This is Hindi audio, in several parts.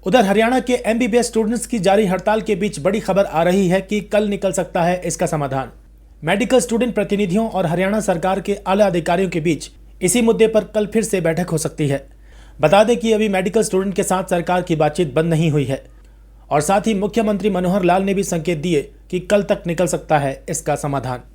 उधर हरियाणा के एमबीबीएस स्टूडेंट्स की जारी हड़ताल के बीच बड़ी खबर आ रही है कि कल निकल सकता है इसका समाधान। मेडिकल स्टूडेंट प्रतिनिधियों और हरियाणा सरकार के आला अधिकारियों के बीच इसी मुद्दे पर कल फिर से बैठक हो सकती है। बता दें कि अभी मेडिकल स्टूडेंट के साथ सरकार की बातचीत बंद नहीं हुई है और साथ ही मुख्यमंत्री मनोहर लाल ने भी संकेत दिए कि कल तक निकल सकता है इसका समाधान।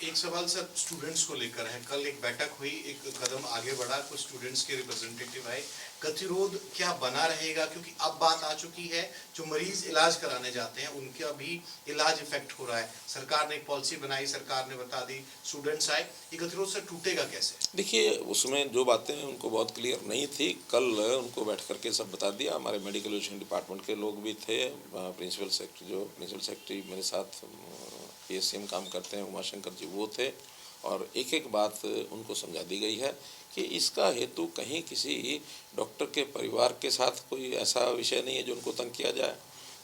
एक सवाल सर स्टूडेंट्स को लेकर है। कल एक बैठक हुई, एक कदम आगे बढ़ा, कुछ स्टूडेंट्स के रिप्रेजेंटेटिव आए। गतिरोध क्या बना रहेगा? क्योंकि अब बात आ चुकी है, जो मरीज इलाज कराने जाते हैं उनका भी इलाज इफेक्ट हो रहा है। सरकार ने एक पॉलिसी बनाई, सरकार ने बता दी, स्टूडेंट्स आए, ये गतिरोध सर टूटेगा कैसे? देखिए, उसमें जो बातें उनको बहुत क्लियर नहीं थी, कल उनको बैठ करके सब बता दिया। हमारे मेडिकल एजुकेशन डिपार्टमेंट के लोग भी थे, प्रिंसिपल सेक्रेटरी मेरे साथ पीएससीएम काम करते हैं, उमाशंकर जी वो थे, और एक एक बात उनको समझा दी गई है कि इसका हेतु कहीं किसी डॉक्टर के परिवार के साथ कोई ऐसा विषय नहीं है जो उनको तंग किया जाए,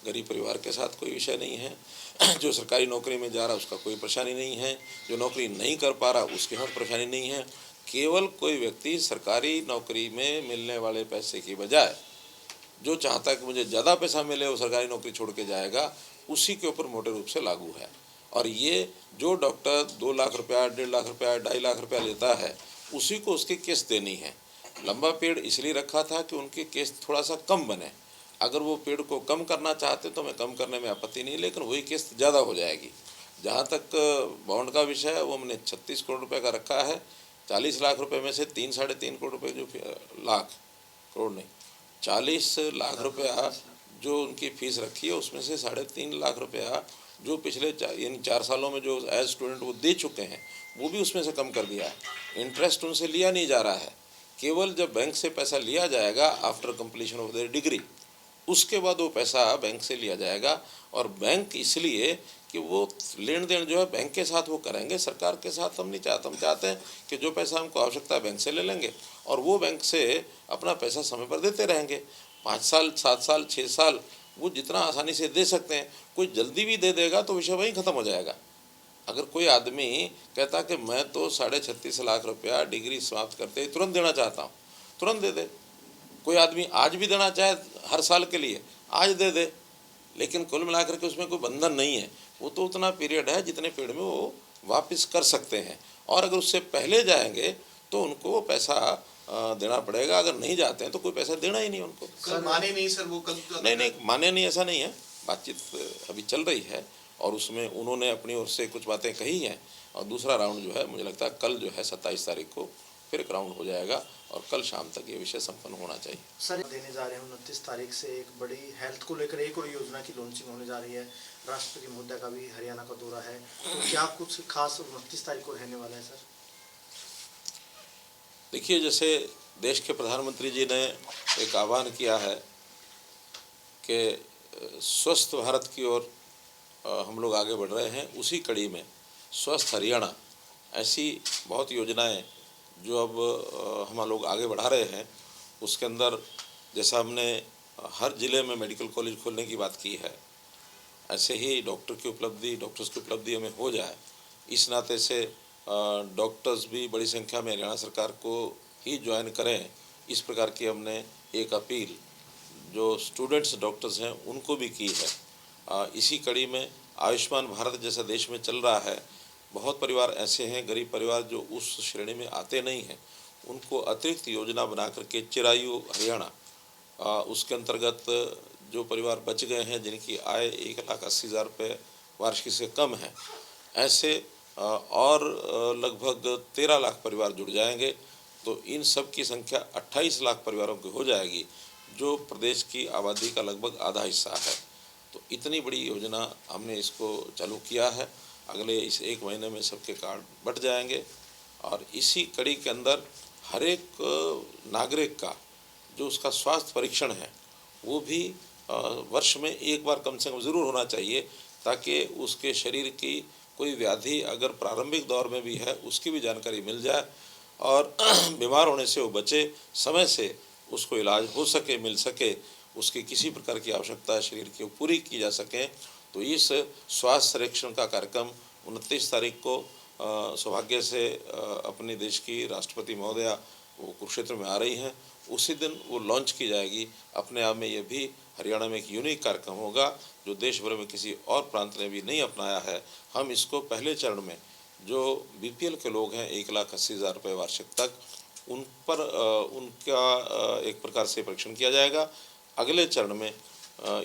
गरीब परिवार के साथ कोई विषय नहीं है, जो सरकारी नौकरी में जा रहा उसका कोई परेशानी नहीं है, जो नौकरी नहीं कर पा रहा उसके साथ परेशानी नहीं है। केवल कोई व्यक्ति सरकारी नौकरी में मिलने वाले पैसे की बजाय जो चाहता है कि मुझे ज़्यादा पैसा मिले वो सरकारी नौकरी छोड़ के जाएगा, उसी के ऊपर मोटे रूप से लागू है। और ये जो डॉक्टर 2 लाख रुपया, 1.5 लाख रुपया, 2.5 लाख रुपया लेता है, उसी को उसकी किस्त देनी है। लंबा पेड़ इसलिए रखा था कि उनकी किस्त थोड़ा सा कम बने। अगर वो पेड़ को कम करना चाहते तो मैं कम करने में आपत्ति नहीं, लेकिन वही किस्त ज़्यादा हो जाएगी। जहाँ तक बॉन्ड का विषय है, वो हमने 36 करोड़ रुपये का रखा है। 40 लाख रुपये में से 3-3.5 करोड़ रुपये जो लाख करोड़ नहीं 40 लाख रुपया जो उनकी फीस रखी है, उसमें से 3.5 लाख रुपया जो पिछले यानी 4 सालों में जो एज स्टूडेंट वो दे चुके हैं, वो भी उसमें से कम कर दिया है। इंटरेस्ट उनसे लिया नहीं जा रहा है। केवल जब बैंक से पैसा लिया जाएगा after completion of their degree, उसके बाद वो पैसा बैंक से लिया जाएगा। और बैंक इसलिए कि वो लेन देन जो है बैंक के साथ वो करेंगे, सरकार के साथ हम नहीं चाहते। हम चाहते हैं कि जो पैसा हमको आवश्यकता है बैंक से ले लेंगे और वो बैंक से अपना पैसा समय पर देते रहेंगे। 5 साल, 7 साल, 6 साल वो जितना आसानी से दे सकते हैं। कोई जल्दी भी दे देगा तो विषय वहीं ख़त्म हो जाएगा। अगर कोई आदमी कहता कि मैं तो 36.5 लाख रुपया डिग्री समाप्त करते ही तुरंत देना चाहता हूँ, तुरंत दे दे। कोई आदमी आज भी देना चाहे हर साल के लिए, आज दे दे। लेकिन कुल मिलाकर के उसमें कोई बंधन नहीं है। वो तो उतना पीरियड है जितने पीरियड में वो वापस कर सकते हैं, और अगर उससे पहले जाएंगे तो उनको वो पैसा देना पड़ेगा। अगर नहीं जाते हैं तो कोई पैसा देना ही नहीं उनको। कल माने नहीं सर, वो कल नहीं माने नहीं, ऐसा नहीं है। बातचीत अभी चल रही है और उसमें उन्होंने अपनी ओर से कुछ बातें कही हैं, और दूसरा राउंड जो है मुझे लगता है कल जो है 27 तारीख को फिर एक राउंड हो जाएगा और कल शाम तक ये विषय संपन्न होना चाहिए। सर देने जा रहे हैं 29 तारीख से एक बड़ी हेल्थ को लेकर एक और योजना की लॉन्चिंग होने जा रही है। राष्ट्रपति महोदय का भी हरियाणा का दौरा है, तो क्या कुछ खास 29 तारीख को रहने वाला है सर? देखिए, जैसे देश के प्रधानमंत्री जी ने एक आह्वान किया है कि स्वस्थ भारत की ओर हम लोग आगे बढ़ रहे हैं, उसी कड़ी में स्वस्थ हरियाणा ऐसी बहुत योजनाएं जो अब हम लोग आगे बढ़ा रहे हैं। उसके अंदर जैसा हमने हर ज़िले में मेडिकल कॉलेज खोलने की बात की है, ऐसे ही डॉक्टर्स की उपलब्धि हमें हो जाए। इस नाते से डॉक्टर्स भी बड़ी संख्या में हरियाणा सरकार को ही ज्वाइन करें, इस प्रकार की हमने एक अपील जो स्टूडेंट्स डॉक्टर्स हैं उनको भी की है। इसी कड़ी में आयुष्मान भारत जैसा देश में चल रहा है, बहुत परिवार ऐसे हैं, गरीब परिवार, जो उस श्रेणी में आते नहीं हैं, उनको अतिरिक्त योजना बना करके चिरायु हरियाणा, उसके अंतर्गत जो परिवार बच गए हैं जिनकी आय 1,80,000 रुपये वार्षिक से कम है, ऐसे और लगभग 13 लाख परिवार जुड़ जाएंगे, तो इन सब की संख्या 28 लाख परिवारों की हो जाएगी, जो प्रदेश की आबादी का लगभग आधा हिस्सा है। तो इतनी बड़ी योजना हमने इसको चालू किया है। अगले इस 1 महीने में सबके कार्ड बट जाएंगे, और इसी कड़ी के अंदर हर एक नागरिक का जो उसका स्वास्थ्य परीक्षण है वो भी वर्ष में एक बार कम से कम ज़रूर होना चाहिए, ताकि उसके शरीर की कोई व्याधि अगर प्रारंभिक दौर में भी है उसकी भी जानकारी मिल जाए और बीमार होने से वो बचे, समय से उसको इलाज हो सके, मिल सके, उसकी किसी प्रकार की आवश्यकता शरीर की पूरी की जा सके। तो इस स्वास्थ्य सर्वेक्षण का कार्यक्रम 29 तारीख को सौभाग्य से अपने देश की राष्ट्रपति महोदया वो कुरुक्षेत्र में आ रही हैं, उसी दिन वो लॉन्च की जाएगी। अपने आप में ये भी हरियाणा में एक यूनिक कार्यक्रम होगा जो देश भर में किसी और प्रांत ने भी नहीं अपनाया है। हम इसको पहले चरण में जो बीपीएल के लोग हैं 1,80,000 रुपये वार्षिक तक, उन पर उनका एक प्रकार से परीक्षण किया जाएगा। अगले चरण में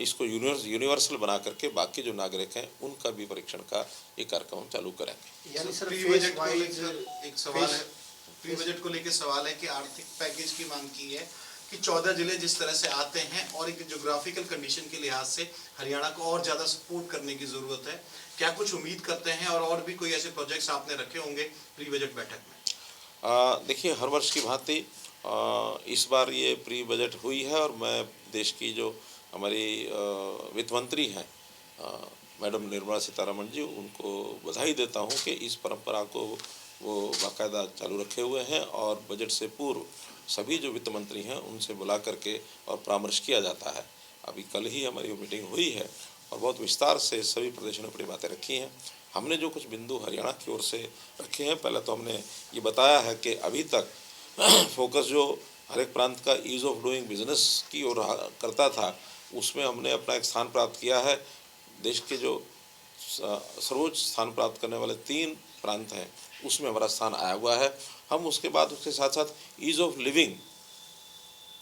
इसको यूनिवर्सल बना करके बाकी जो नागरिक हैं उनका भी परीक्षण का ये कार्यक्रम चालू करेंगे। यानी सर प्री फेज बजट को वाइज लेकर एक सवाल है, प्री बजट को लेकर सवाल है कि आर्थिक पैकेज की मांग की है कि 14 जिले जिस तरह से आते हैं और एक ज्योग्राफिकल कंडीशन के लिहाज से हरियाणा को और ज़्यादा सपोर्ट करने की ज़रूरत है। क्या कुछ उम्मीद करते हैं और भी कोई ऐसे प्रोजेक्ट्स आपने रखे होंगे प्री बजट बैठक में? देखिए, हर वर्ष की भांति इस बार ये प्री बजट हुई है और मैं देश की जो हमारी वित्त मंत्री हैं मैडम निर्मला सीतारमण जी, उनको बधाई देता हूँ कि इस परंपरा को वो बाकायदा चालू रखे हुए हैं और बजट से पूर्व सभी जो वित्त मंत्री हैं उनसे बुला करके और परामर्श किया जाता है। अभी कल ही हमारी वो मीटिंग हुई है और बहुत विस्तार से सभी प्रदेशों ने अपनी बातें रखी हैं। हमने जो कुछ बिंदु हरियाणा की ओर से रखे हैं, पहले तो हमने ये बताया है कि अभी तक फोकस जो हर एक प्रांत का ईज़ ऑफ डूइंग बिजनेस की ओर करता था, उसमें हमने अपना एक स्थान प्राप्त किया है। देश के जो सर्वोच्च स्थान प्राप्त करने वाले 3 प्रांत हैं उसमें हमारा स्थान आया हुआ है। हम उसके बाद उसके साथ साथ ईज़ ऑफ लिविंग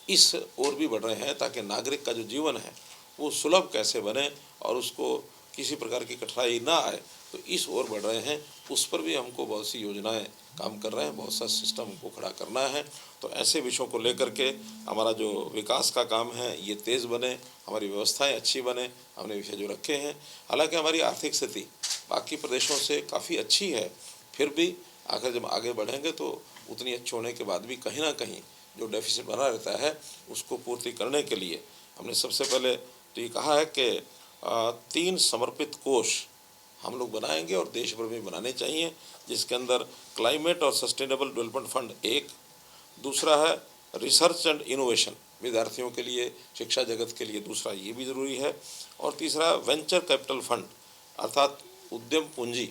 इस ओर भी बढ़ रहे हैं ताकि नागरिक का जो जीवन है वो सुलभ कैसे बने और उसको किसी प्रकार की कठिनाई ना आए, तो इस ओर बढ़ रहे हैं। उस पर भी हमको बहुत सी योजनाएं काम कर रहे हैं, बहुत सा सिस्टम को खड़ा करना है। तो ऐसे विषयों को लेकर के हमारा जो विकास का काम है ये तेज़ बने, हमारी व्यवस्थाएं अच्छी बने, हमने विषय जो रखे हैं। हालांकि हमारी आर्थिक स्थिति बाकी प्रदेशों से काफ़ी अच्छी है, फिर भी आखिर जब आगे बढ़ेंगे तो उतनी अच्छी होने के बाद भी कहीं ना कहीं जो डेफिसिट बना रहता है उसको पूर्ति करने के लिए हमने सबसे पहले तो ये कहा है कि 3 समर्पित कोष हम लोग बनाएंगे और देश भर में बनाने चाहिए, जिसके अंदर क्लाइमेट और सस्टेनेबल डेवलपमेंट फंड एक, दूसरा है रिसर्च एंड इनोवेशन विद्यार्थियों के लिए, शिक्षा जगत के लिए दूसरा ये भी ज़रूरी है, और तीसरा वेंचर कैपिटल फंड अर्थात उद्यम पूंजी,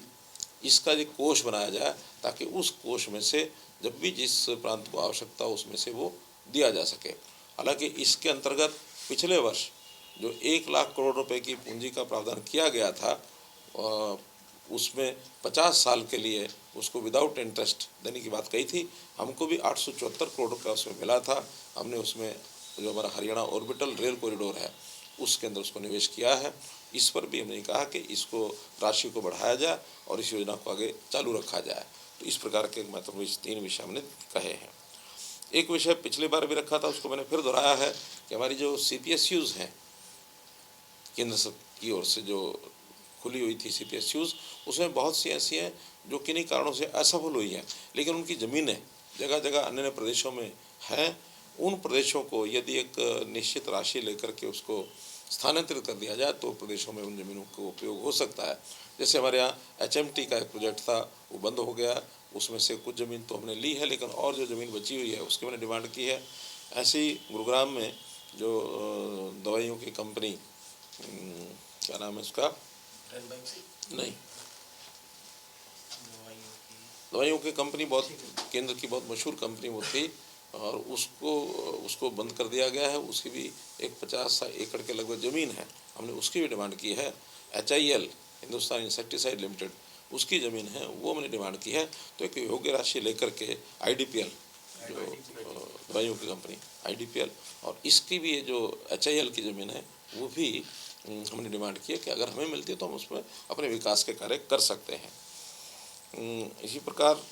इसका एक कोष बनाया जाए ताकि उस कोष में से जब भी जिस प्रांत को आवश्यकता हो उसमें से वो दिया जा सके। हालांकि इसके अंतर्गत पिछले वर्ष जो 1 लाख करोड़ रुपए की पूंजी का प्रावधान किया गया था उसमें 50 साल के लिए उसको विदाउट इंटरेस्ट देने की बात कही थी। हमको भी 874 करोड़ रुपये उसमें मिला था। हमने उसमें जो हमारा हरियाणा ऑर्बिटल रेल कॉरिडोर है उसके अंदर उसको निवेश किया है। इस पर भी हमने कहा कि इसको राशि को बढ़ाया जाए और इस योजना को आगे चालू रखा जाए। तो इस प्रकार के महत्वपूर्ण 3 विषय हमने कहे हैं। एक विषय पिछली बार भी रखा था, उसको मैंने फिर दोहराया है कि हमारी जो CPSUs हैं केंद्र की ओर से जो खुली हुई थी CPSUs, उसमें बहुत सी ऐसी हैं जो किन्हीं कारणों से असफल हुई हैं, लेकिन उनकी ज़मीनें जगह जगह अन्य प्रदेशों में हैं। उन प्रदेशों को यदि एक निश्चित राशि लेकर के उसको स्थानांतरित कर दिया जाए तो प्रदेशों में उन ज़मीनों को उपयोग हो सकता है। जैसे हमारे यहाँ HMT का एक प्रोजेक्ट था, वो बंद हो गया, उसमें से कुछ ज़मीन तो हमने ली है, लेकिन और जो ज़मीन बची हुई है उसकी मैंने डिमांड की है। ऐसे ही गुरुग्राम में जो दवाइयों की कंपनी, क्या नाम है उसका, नहीं, दवाइयों की कंपनी, बहुत केंद्र की बहुत मशहूर कंपनी वो थी और उसको बंद कर दिया गया है। उसकी भी एक 50 एकड़ के लगभग ज़मीन है, हमने उसकी भी डिमांड की है। HIL हिंदुस्तान इंसेक्टिसाइड लिमिटेड, उसकी ज़मीन है, वो मैंने डिमांड की है। तो एक योग्य राशि लेकर के IDPL जो दवाइयों की कंपनी IDPL और इसकी भी जो HIL की ज़मीन है वो भी हमने डिमांड की है कि अगर हमें मिलती है तो हम उसमें अपने विकास के कार्य कर सकते हैं। इसी प्रकार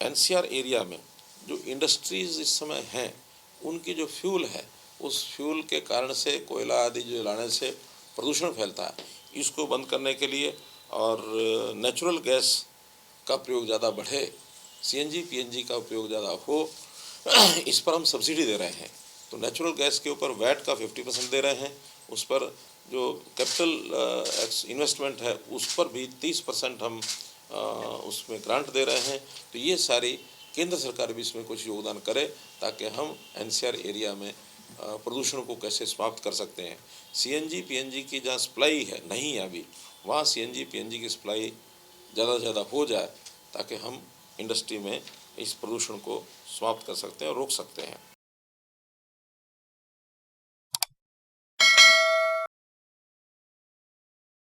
NCR एरिया में जो इंडस्ट्रीज़ इस समय हैं उनकी जो फ्यूल है, उस फ्यूल के कारण से कोयला आदि जो लाने से प्रदूषण फैलता है, इसको बंद करने के लिए और नेचुरल गैस का प्रयोग ज़्यादा बढ़े, CNG PNG का उपयोग ज़्यादा हो, इस पर हम सब्सिडी दे रहे हैं। तो नेचुरल गैस के ऊपर वैट का 50% दे रहे हैं, उस पर जो कैपिटल इन्वेस्टमेंट है उस पर भी 30% हम उसमें ग्रांट दे रहे हैं। तो ये सारी केंद्र सरकार भी इसमें कुछ योगदान करे ताकि हम NCR एरिया में प्रदूषण को कैसे समाप्त कर सकते हैं। CNG PNG की जहाँ सप्लाई है नहीं है अभी, वहाँ CNG PNG की सप्लाई ज़्यादा से ज़्यादा हो जाए ताकि हम इंडस्ट्री में इस प्रदूषण को समाप्त कर सकते हैं और रोक सकते हैं।